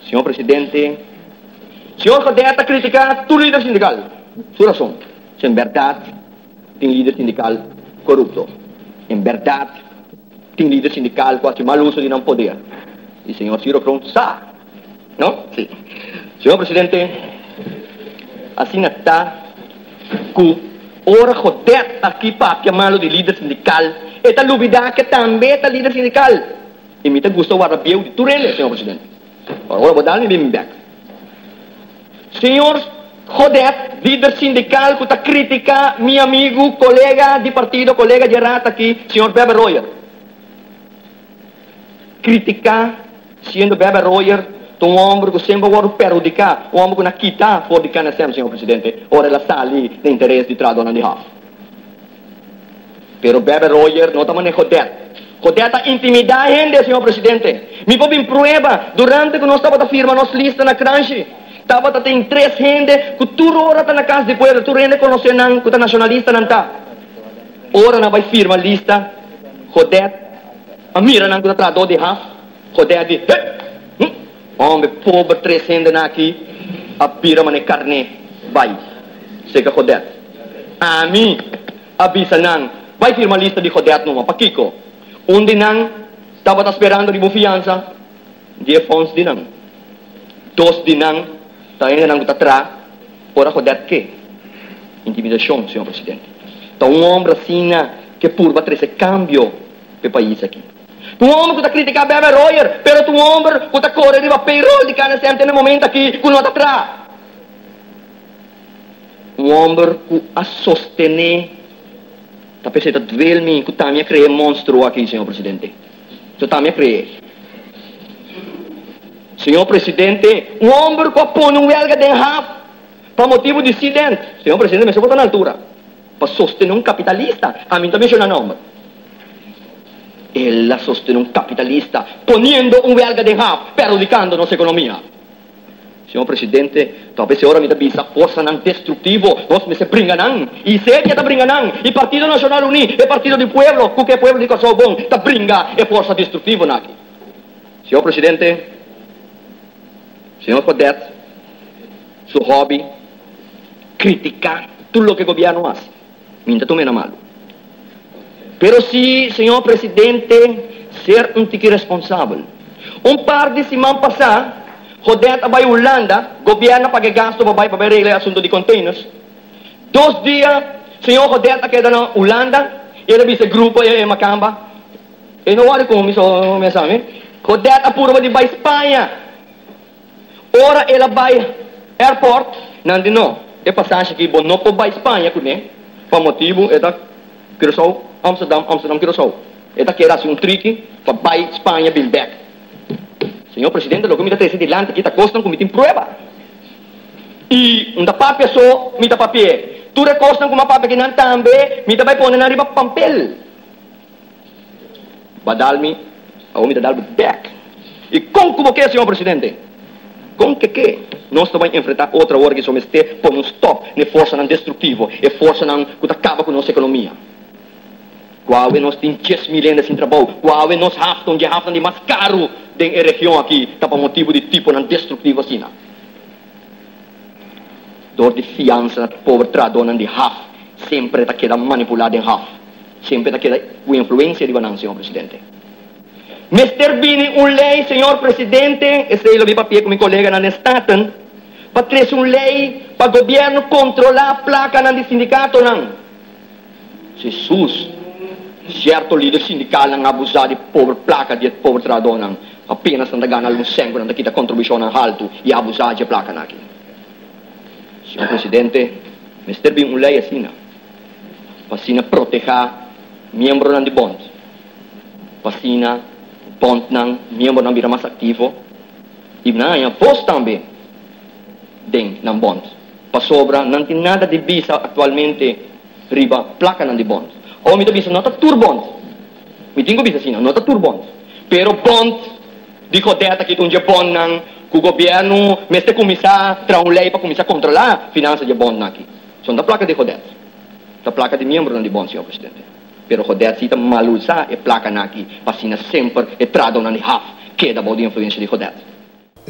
Senhor Presidente, senhor Jodet a criticar tu líder sindical. Sua razão. Se em verdade tem líder sindical corrupto. Em verdade tem líder sindical quase mal uso de não poder. E senhor Ciro Pronto sabe. Não? Sim. Senhor Presidente, assim está que ora Jodet aqui para chamá-lo de líder sindical. E está duvidar que também é líder sindical. E me gusta o arabião de Turele, senhor Presidente. Agora vou dar-me bem back. Senhor Jodet, líder sindical, que está critica meu amigo, colega de partido, colega de rata aqui, senhor Weber Royer. Criticar, sendo Weber Royer, um homem que sempre vai perjudicar, um homem que não quita for de cana sempre, senhor Presidente, ora ela está ali de interesse de tradona de half. Pero Weber Royer não está manejando Jodet. Jodet está intimidar a gente, senhor Presidente. Me vou em prova, durante que nós estávamos a firmar nossa lista na Cranchi, estava a ter 3 gente, que tu ora está na casa de poeira, tu gente conhece não, que está nacionalista não está. Ora não vai firmar a lista, Jodet, a mira não que está trador de half, Jodet diz, homem pobre, 3 gente aqui, a pira mane carne, vai, chega Jodet. A mim, avisa não, vai firmar a lista de Jodet numa, para Kiko. Onde não estava esperando de confiança, de Afonso de não. 2 de não, está ainda não está atrás, ora Jodet que? Intimidação, senhor Presidente. Então homem assim que purva trazer cambio para o país aqui. Um homem que está criticando Weber Royer, pero um homem que está correndo para payroll de cada sempre no momento aqui, que não está atrás. Um homem que a sostener, está pensando que que está me criar monstro aqui, senhor Presidente. Isso está me criar. Senhor Presidente, um homem que põe huelga de half para motivo de acidente. Senhor Presidente, mas eu vou na altura. Para sostener capitalista, a mim também chama nome. Ela sostém capitalista, ponendo huelga de half, perjudicando nossa economia. Senhor Presidente, talvez a hora me da força não destrutivo, nós me se brincanam, e séria está brincanam, e Partido Nacional Unido, e Partido do Pueblo, que o Pueblo de Corsão bom, está brinca, e força destrutiva aqui. Senhor Presidente, senhor Jodet, seu hobby, criticar tudo o que o governo faz. Minta tu me malo. Pero se, senhor Presidente, ser um tique responsável. Par de semana passada, Jodet vai Holanda, governo paga gasto para arreglar assunto de containers. 2 dias, senhor Jodet queda na Holanda, ele visa grupo em Macamba. E não olha como isso me sabe. Jodet apura de vai Espanha. Ora ela vai airport, não. É passagem que não pode vai Espanha, por motivo é da Curaçao, Amsterdam, Curaçao. É da que era um trick para vai Espanha, Bill Beck. Senhor Presidente, logo me dá 13 de lante, que está costando com me prova. E um da papel só, me dá papel. Tu recostam com uma papel que não também, me dá vai pôr na riba papel. Badal-me, ou me dá dar back. E como que é, senhor Presidente? Com que nós também enfrentar outra hora que somos ter por um stop na força não destrutiva e força não que acaba com nossa economia. Qual é nós tem 10 milhões sem trabalho? Qual é nós haftam de mais caro da região aqui, tá por motivo de tipo não destrutivo assim. Dor de fiança, pobre tradona de half, sempre está queda manipulado em half, sempre está queda com influência de banana, senhor Presidente. Mr. Bini, lei, senhor Presidente, esse é o papel com meu colega na Staten, para trazer lei para o governo controlar a placa do sindicato, não. Jesus, certo líder sindical não abusar de pobre placa, de pobre trador, não. Apenas não ganha um sangue, não da contribuição alto e abusar de placa, não. Senhor Presidente, Mr. Bini, lei assim, não. Para assim proteger membros de bond. Para assim bond não, membro não vira mais ativo. E não, é voz também. Den, não bond. Para sobra, não tem nada de visa atualmente riba placa não de bond. Ou me da visa, não está tur bond. Me tenho visa assim, não está tur bond. Pero bond, de Jodet que um dia bond não, que o governo, mas tem começar a lei para começar a controlar a finança de bond aqui. São da placa de Jodet. Da placa de membro não de bond, senhor Presidente. Pero Jodet se está mal usar a placa aqui, para sempre é trado na half, que é da boa influência de Jodet.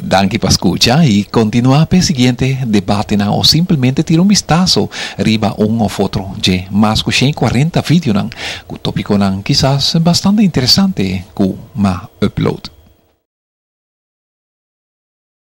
Danke pa escucha y continúa pe siguiente debate na o simplemente tira un vistazo riba un o otro de más que 40 video nang ku tópico nang quizás bastante interesante ku ma upload.